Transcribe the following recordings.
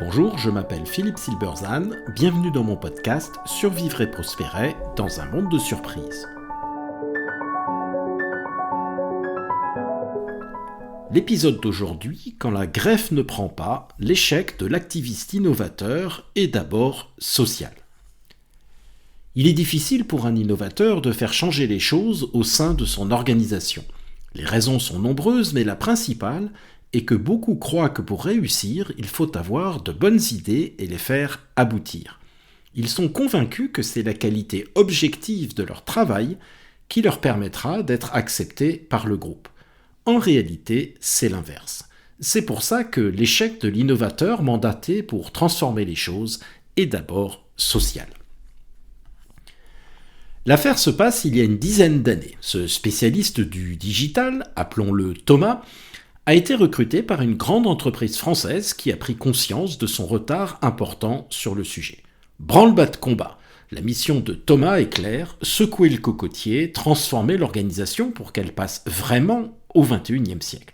Bonjour, je m'appelle Philippe Silberzahn, bienvenue dans mon podcast Survivre et prospérer dans un monde de surprises. L'épisode d'aujourd'hui, quand la greffe ne prend pas, l'échec de l'activiste innovateur est d'abord social. Il est difficile pour un innovateur de faire changer les choses au sein de son organisation. Les raisons sont nombreuses, mais la principale est que beaucoup croient que pour réussir, il faut avoir de bonnes idées et les faire aboutir. Ils sont convaincus que c'est la qualité objective de leur travail qui leur permettra d'être acceptés par le groupe. En réalité, c'est l'inverse. C'est pour ça que l'échec de l'innovateur mandaté pour transformer les choses est d'abord social. L'affaire se passe il y a une dizaine d'années. Ce spécialiste du digital, appelons-le Thomas, a été recruté par une grande entreprise française qui a pris conscience de son retard important sur le sujet. Branle-bas de combat. La mission de Thomas est claire, secouer le cocotier, transformer l'organisation pour qu'elle passe vraiment au XXIe siècle.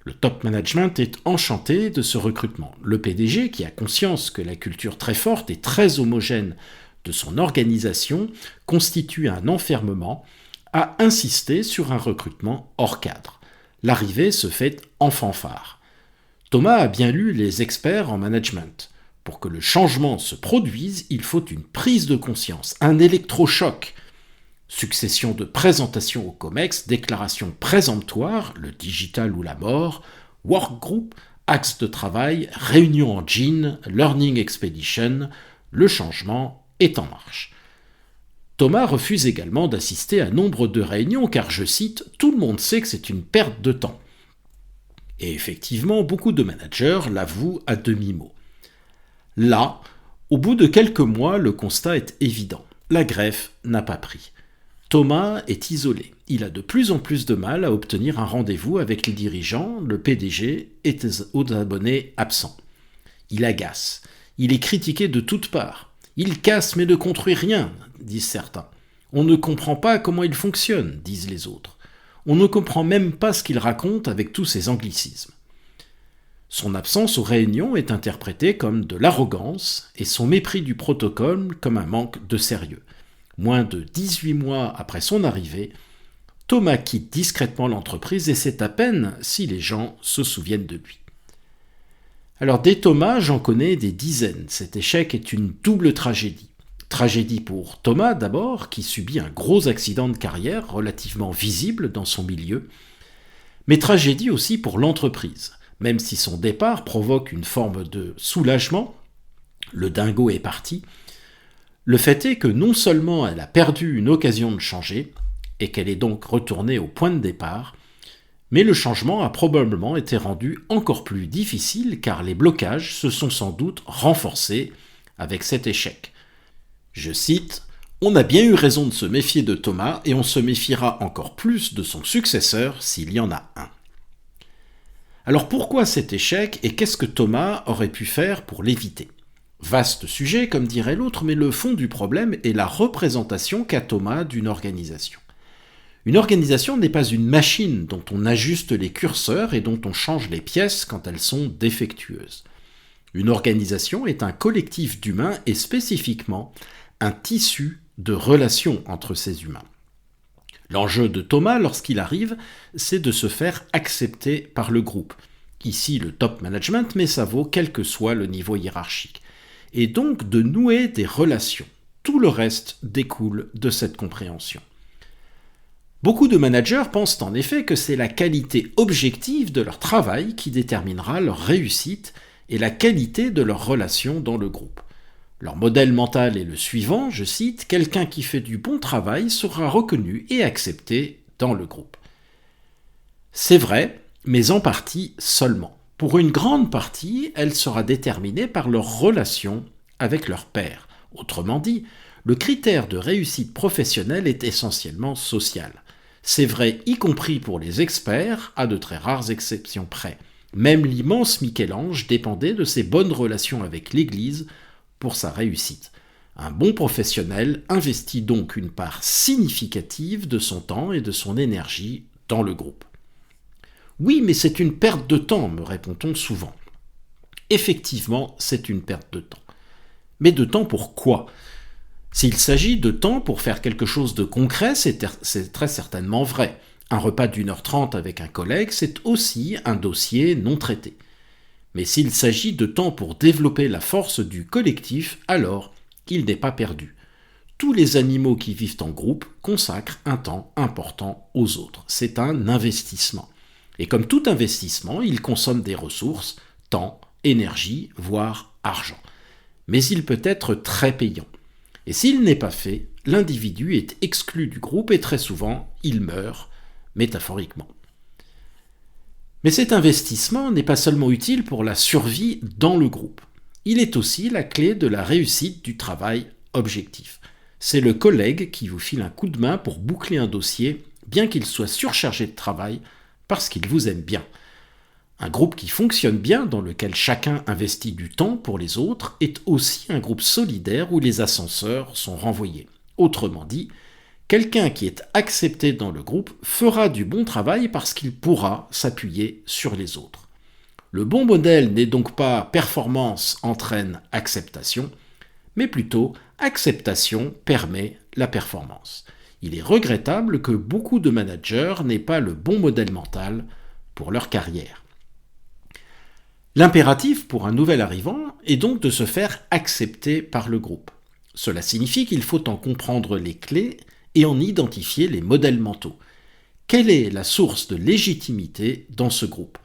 Le top management est enchanté de ce recrutement. Le PDG, qui a conscience que la culture très forte et très homogène de son organisation constitue un enfermement, a insisté sur un recrutement hors cadre. L'arrivée se fait en fanfare. Thomas a bien lu les experts en management. Pour que le changement se produise, il faut une prise de conscience, un électrochoc. Succession de présentations au COMEX, déclarations présomptoires, le digital ou la mort, workgroup, axe de travail, réunion en jean, learning expedition, le changement est en marche. Thomas refuse également d'assister à nombre de réunions car, je cite, « tout le monde sait que c'est une perte de temps ». Et effectivement, beaucoup de managers l'avouent à demi-mot. Là, au bout de quelques mois, le constat est évident. La greffe n'a pas pris. Thomas est isolé. Il a de plus en plus de mal à obtenir un rendez-vous avec les dirigeants, le PDG est aux abonnés absents. Il agace. Il est critiqué de toutes parts. Il casse mais ne construit rien, disent certains. On ne comprend pas comment il fonctionne, disent les autres. On ne comprend même pas ce qu'il raconte avec tous ses anglicismes. Son absence aux réunions est interprétée comme de l'arrogance et son mépris du protocole comme un manque de sérieux. Moins de 18 mois après son arrivée, Thomas quitte discrètement l'entreprise et c'est à peine si les gens se souviennent de lui. Alors des Thomas, j'en connais des dizaines. Cet échec est une double tragédie. Tragédie pour Thomas d'abord, qui subit un gros accident de carrière relativement visible dans son milieu, mais tragédie aussi pour l'entreprise. Même si son départ provoque une forme de soulagement, le dingo est parti, le fait est que non seulement elle a perdu une occasion de changer, et qu'elle est donc retournée au point de départ, mais le changement a probablement été rendu encore plus difficile car les blocages se sont sans doute renforcés avec cet échec. Je cite, « On a bien eu raison de se méfier de Thomas et on se méfiera encore plus de son successeur s'il y en a un. » Alors pourquoi cet échec et qu'est-ce que Thomas aurait pu faire pour l'éviter ? Vaste sujet, comme dirait l'autre, mais le fond du problème est la représentation qu'a Thomas d'une organisation. Une organisation n'est pas une machine dont on ajuste les curseurs et dont on change les pièces quand elles sont défectueuses. Une organisation est un collectif d'humains et spécifiquement un tissu de relations entre ces humains. L'enjeu de Thomas, lorsqu'il arrive, c'est de se faire accepter par le groupe. Ici, le top management, mais ça vaut quel que soit le niveau hiérarchique. Et donc de nouer des relations. Tout le reste découle de cette compréhension. Beaucoup de managers pensent en effet que c'est la qualité objective de leur travail qui déterminera leur réussite et la qualité de leurs relations dans le groupe. Leur modèle mental est le suivant, je cite, « Quelqu'un qui fait du bon travail sera reconnu et accepté dans le groupe. » C'est vrai, mais en partie seulement. Pour une grande partie, elle sera déterminée par leur relation avec leur pairs. Autrement dit, le critère de réussite professionnelle est essentiellement social. C'est vrai y compris pour les experts, à de très rares exceptions près. Même l'immense Michel-Ange dépendait de ses bonnes relations avec l'Église pour sa réussite. Un bon professionnel investit donc une part significative de son temps et de son énergie dans le groupe. Oui, mais c'est une perte de temps, me répond-on souvent. effectivement, c'est une perte de temps. Mais de temps pour quoi ? S'il s'agit de temps pour faire quelque chose de concret, c'est très certainement vrai. Un repas d'1h30 avec un collègue, c'est aussi un dossier non traité. Mais s'il s'agit de temps pour développer la force du collectif, alors il n'est pas perdu. Tous les animaux qui vivent en groupe consacrent un temps important aux autres. C'est un investissement. Et comme tout investissement, il consomme des ressources, temps, énergie, voire argent. Mais il peut être très payant. Et s'il n'est pas fait, l'individu est exclu du groupe et très souvent, il meurt, métaphoriquement. Mais cet investissement n'est pas seulement utile pour la survie dans le groupe. Il est aussi la clé de la réussite du travail objectif. C'est le collègue qui vous file un coup de main pour boucler un dossier, bien qu'il soit surchargé de travail, parce qu'il vous aime bien. Un groupe qui fonctionne bien, dans lequel chacun investit du temps pour les autres, est aussi un groupe solidaire où les ascenseurs sont renvoyés. Autrement dit, quelqu'un qui est accepté dans le groupe fera du bon travail parce qu'il pourra s'appuyer sur les autres. Le bon modèle n'est donc pas performance entraîne acceptation, mais plutôt acceptation permet la performance. Il est regrettable que beaucoup de managers n'aient pas le bon modèle mental pour leur carrière. L'impératif pour un nouvel arrivant est donc de se faire accepter par le groupe. Cela signifie qu'il faut en comprendre les clés et en identifier les modèles mentaux. Quelle est la source de légitimité dans ce groupe ?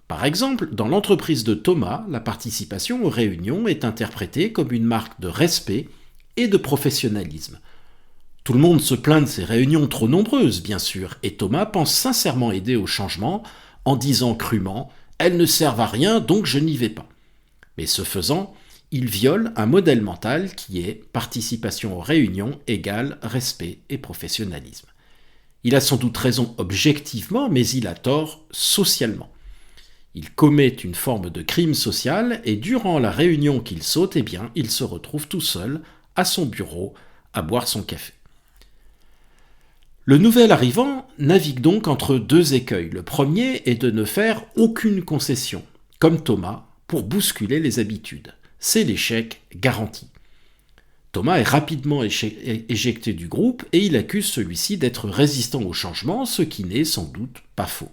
Par exemple, dans l'entreprise de Thomas, la participation aux réunions est interprétée comme une marque de respect et de professionnalisme. Tout le monde se plaint de ces réunions trop nombreuses, bien sûr, et Thomas pense sincèrement aider au changement en disant crûment « Elles ne servent à rien, donc je n'y vais pas ». Mais ce faisant, il viole un modèle mental qui est participation aux réunions égale respect et professionnalisme. Il a sans doute raison objectivement, mais il a tort socialement. Il commet une forme de crime social et durant la réunion qu'il saute, il se retrouve tout seul à son bureau à boire son café. Le nouvel arrivant navigue donc entre deux écueils. Le premier est de ne faire aucune concession, comme Thomas, pour bousculer les habitudes. C'est l'échec garanti. Thomas est rapidement éjecté du groupe et il accuse celui-ci d'être résistant au changement, ce qui n'est sans doute pas faux.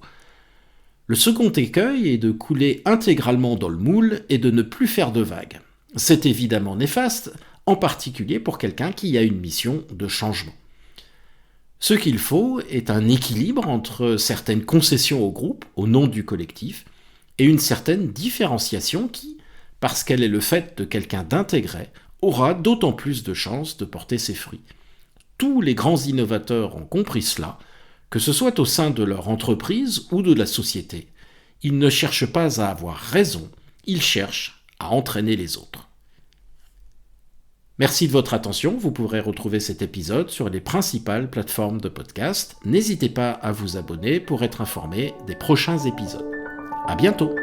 Le second écueil est de couler intégralement dans le moule et de ne plus faire de vagues. C'est évidemment néfaste, en particulier pour quelqu'un qui a une mission de changement. Ce qu'il faut est un équilibre entre certaines concessions au groupe, au nom du collectif, et une certaine différenciation qui, parce qu'elle est le fait de quelqu'un d'intégré, aura d'autant plus de chances de porter ses fruits. Tous les grands innovateurs ont compris cela, que ce soit au sein de leur entreprise ou de la société. Ils ne cherchent pas à avoir raison, ils cherchent à entraîner les autres. Merci de votre attention, vous pourrez retrouver cet épisode sur les principales plateformes de podcast. N'hésitez pas à vous abonner pour être informé des prochains épisodes. À bientôt!